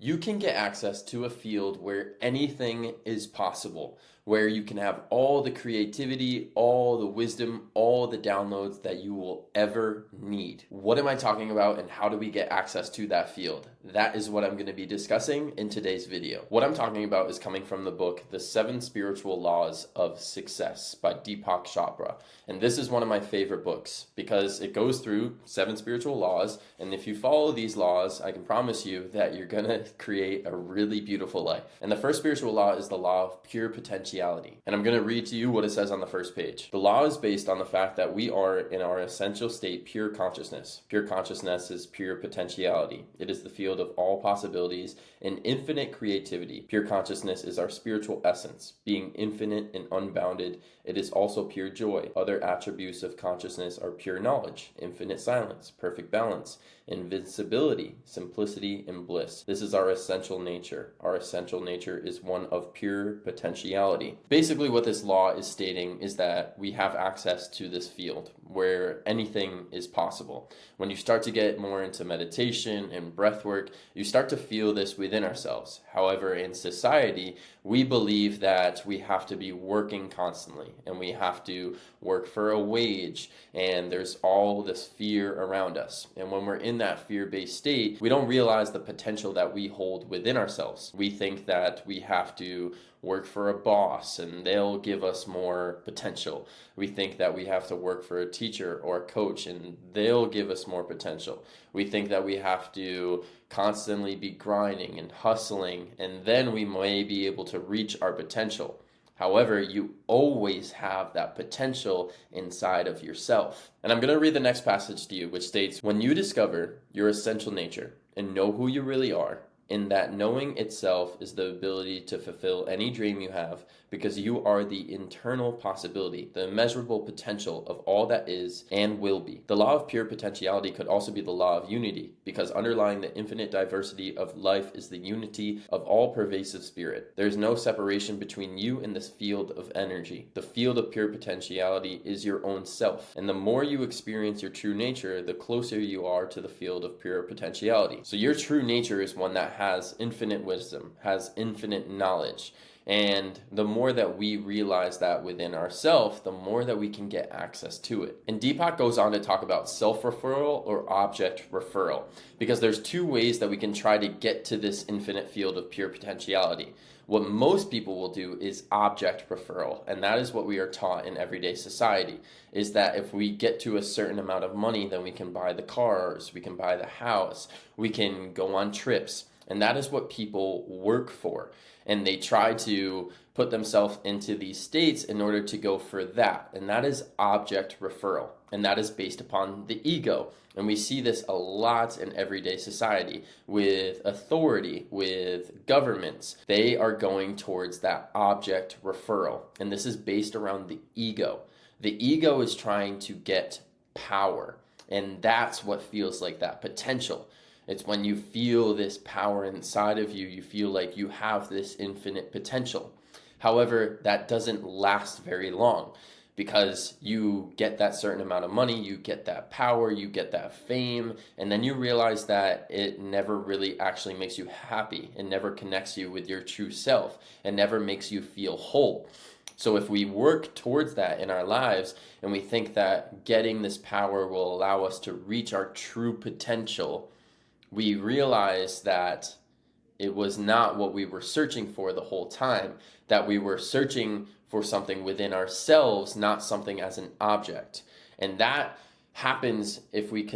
You can get access to a field where anything is possible, where you can have all the creativity, all the wisdom, all the downloads that you will ever need. What am I talking about and how do we get access to that field? That is what I'm going to be discussing in today's video. What I'm talking about is coming from the book, The 7 Spiritual Laws of Success by Deepak Chopra. And this is one of my favorite books because it goes through 7 spiritual laws. And if you follow these laws, I can promise you that you're going to create a really beautiful life. And the first spiritual law is the law of pure potentiality. And I'm going to read to you what it says on the first page. The law is based on the fact that we are in our essential state pure consciousness. Pure consciousness is pure potentiality. It is the field of all possibilities and infinite creativity. Pure consciousness is our spiritual essence, being infinite and unbounded. It is also pure joy. Other attributes of consciousness are pure knowledge, infinite silence, perfect balance, invincibility, simplicity, and bliss. This is our essential nature. Our essential nature is one of pure potentiality. Basically, what this law is stating is that we have access to this field where anything is possible. When you start to get more into meditation and breath work, you start to feel this within ourselves. However, in society, we believe that we have to be working constantly and we have to work for a wage, and there's all this fear around us. And when we're in that fear-based state, we don't realize the potential that we hold within ourselves. We think that we have to work for a boss and they'll give us more potential. We think that we have to work for a teacher or a coach and they'll give us more potential. We think that we have to constantly be grinding and hustling, and then we may be able to reach our potential. However, you always have that potential inside of yourself. And I'm going to read the next passage to you, which states, when you discover your essential nature and know who you really are, in that knowing itself is the ability to fulfill any dream you have, because you are the internal possibility, the immeasurable potential of all that is and will be. The law of pure potentiality could also be the law of unity, because underlying the infinite diversity of life is the unity of all pervasive spirit. There is no separation between you and this field of energy. The field of pure potentiality is your own self, and the more you experience your true nature, the closer you are to the field of pure potentiality. So your true nature is one that has infinite wisdom, has infinite knowledge. And the more that we realize that within ourselves, the more that we can get access to it. And Deepak goes on to talk about self-referral or object referral, because there's 2 ways that we can try to get to this infinite field of pure potentiality. What most people will do is object referral, and that is what we are taught in everyday society, is that if we get to a certain amount of money, then we can buy the cars, we can buy the house, we can go on trips. And that is what people work for. And they try to put themselves into these states in order to go for that. And that is object referral. And that is based upon the ego. And we see this a lot in everyday society with authority, with governments. They are going towards that object referral. And this is based around the ego. The ego is trying to get power. And that's what feels like that potential. It's when you feel this power inside of you, you feel like you have this infinite potential. However, that doesn't last very long, because you get that certain amount of money, you get that power, you get that fame, and then you realize that it never really actually makes you happy. It never connects you with your true self. It never makes you feel whole. So if we work towards that in our lives and we think that getting this power will allow us to reach our true potential, we realize that it was not what we were searching for the whole time, that we were searching for something within ourselves, not something as an object. And that happens if we're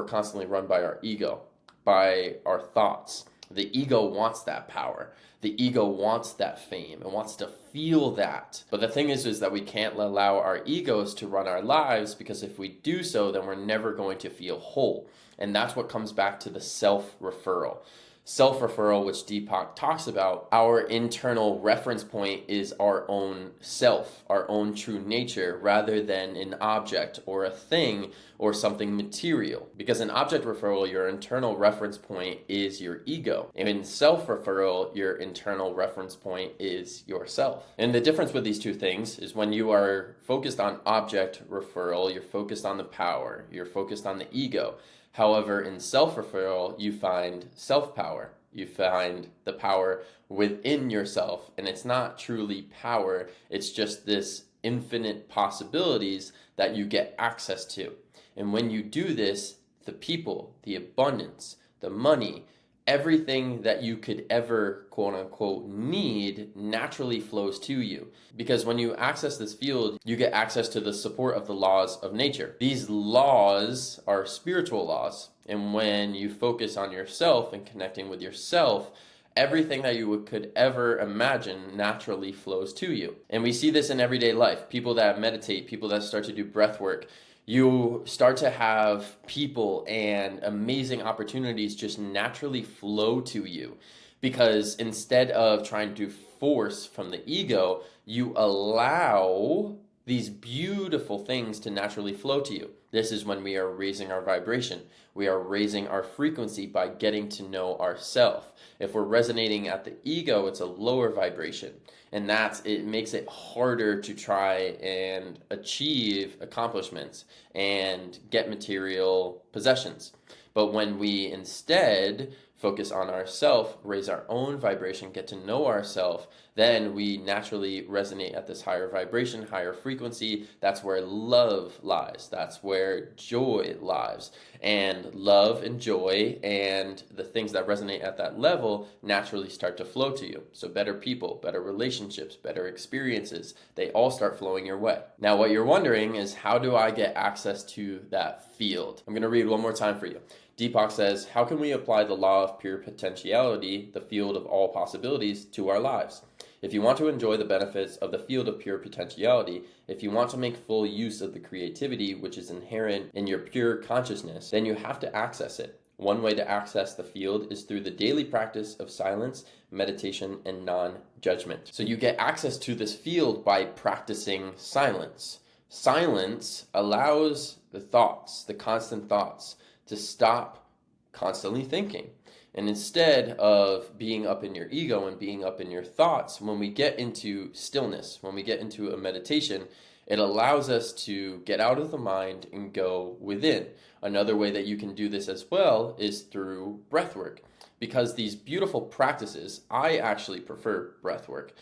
constantly run by our ego, by our thoughts. The ego wants that power. The ego wants that fame and wants to feel that. But the thing is that we can't allow our egos to run our lives, because if we do so, then we're never going to feel whole. And that's what comes back to the self-referral. Self-referral, which Deepak talks about, our internal reference point is our own self, our own true nature, rather than an object or a thing or something material. Because in object referral, your internal reference point is your ego. And in self-referral, your internal reference point is yourself. And the difference with these 2 things is when you are focused on object referral, you're focused on the power, you're focused on the ego. However, in self-referral, you find self-power. You find the power within yourself, and it's not truly power, it's just this infinite possibilities that you get access to. And when you do this, the people, the abundance, the money, everything that you could ever quote unquote need naturally flows to you. Because when you access this field, you get access to the support of the laws of nature. These laws are spiritual laws. And when you focus on yourself and connecting with yourself, everything that you could ever imagine naturally flows to you. And we see this in everyday life. People that meditate, people that start to do breath work, you start to have people and amazing opportunities just naturally flow to you, because instead of trying to force from the ego, you allow these beautiful things to naturally flow to you. This is when we are raising our vibration. We are raising our frequency by getting to know ourself. If we're resonating at the ego, it's a lower vibration. And it makes it harder to try and achieve accomplishments and get material possessions. But when we instead focus on ourself, raise our own vibration, get to know ourself, then we naturally resonate at this higher vibration, higher frequency. That's where love lies. That's where joy lies. And love and joy and the things that resonate at that level naturally start to flow to you. So better people, better relationships, better experiences, they all start flowing your way. Now, what you're wondering is, how do I get access to that field? I'm going to read one more time for you. Deepak says, how can we apply the law of pure potentiality, the field of all possibilities, to our lives? If you want to enjoy the benefits of the field of pure potentiality, if you want to make full use of the creativity which is inherent in your pure consciousness, then you have to access it. One way to access the field is through the daily practice of silence, meditation, and non-judgment. So you get access to this field by practicing silence. Silence allows the thoughts, the constant thoughts, to stop constantly thinking. And instead of being up in your ego and being up in your thoughts, when we get into stillness, when we get into a meditation, it allows us to get out of the mind and go within. Another way that you can do this as well is through breath work. Because these beautiful practices, I actually prefer breath work,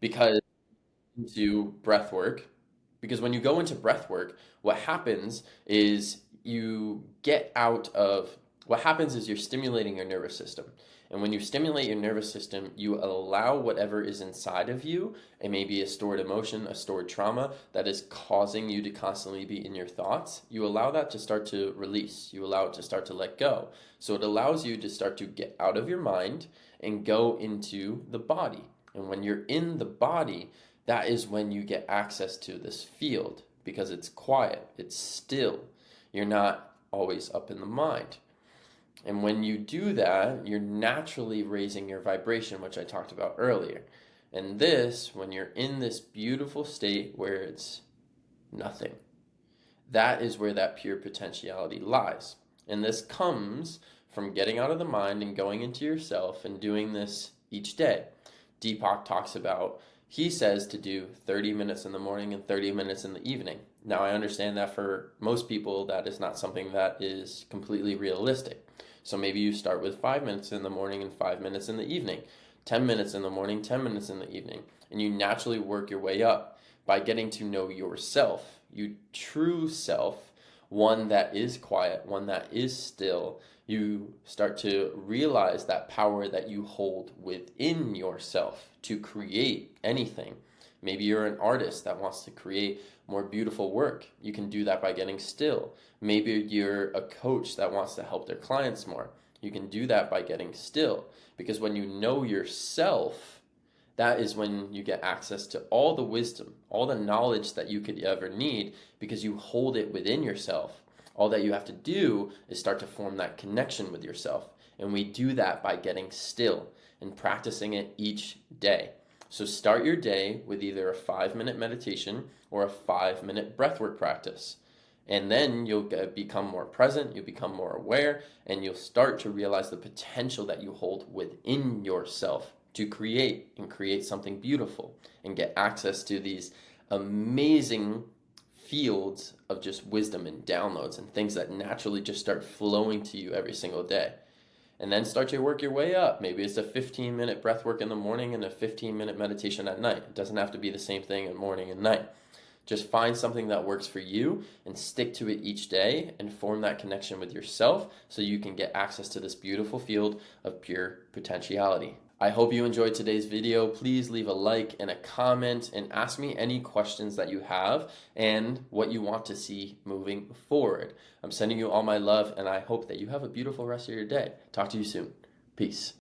because into breath work, because when you go into breath work, what happens is you're stimulating your nervous system. And when you stimulate your nervous system, you allow whatever is inside of you, it may be a stored emotion, a stored trauma that is causing you to constantly be in your thoughts, you allow that to start to release. You allow it to start to let go. So it allows you to start to get out of your mind and go into the body. And when you're in the body, that is when you get access to this field, because it's quiet, it's still. You're not always up in the mind. And when you do that, you're naturally raising your vibration, which I talked about earlier. And this, when you're in this beautiful state where it's nothing, that is where that pure potentiality lies. And this comes from getting out of the mind and going into yourself and doing this each day. Deepak talks about, he says to do 30 minutes in the morning and 30 minutes in the evening. Now, I understand that for most people, that is not something that is completely realistic. So maybe you start with 5 minutes in the morning and 5 minutes in the evening, 10 minutes in the morning, 10 minutes in the evening, and you naturally work your way up by getting to know yourself, your true self, one that is quiet, one that is still. You start to realize that power that you hold within yourself to create anything. Maybe you're an artist that wants to create more beautiful work. You can do that by getting still. Maybe you're a coach that wants to help their clients more. You can do that by getting still. Because when you know yourself, that is when you get access to all the wisdom, all the knowledge that you could ever need, because you hold it within yourself. All that you have to do is start to form that connection with yourself. And we do that by getting still and practicing it each day. So start your day with either a 5-minute meditation or a 5-minute breathwork practice. And then you'll become more present, you'll become more aware, and you'll start to realize the potential that you hold within yourself to create and create something beautiful and get access to these amazing fields of just wisdom and downloads and things that naturally just start flowing to you every single day. And then start to work your way up. Maybe it's a 15-minute breath work in the morning and a 15-minute meditation at night. It doesn't have to be the same thing in morning and night. Just find something that works for you and stick to it each day and form that connection with yourself so you can get access to this beautiful field of pure potentiality. I hope you enjoyed today's video. Please leave a like and a comment and ask me any questions that you have and what you want to see moving forward. I'm sending you all my love, and I hope that you have a beautiful rest of your day. Talk to you soon. Peace.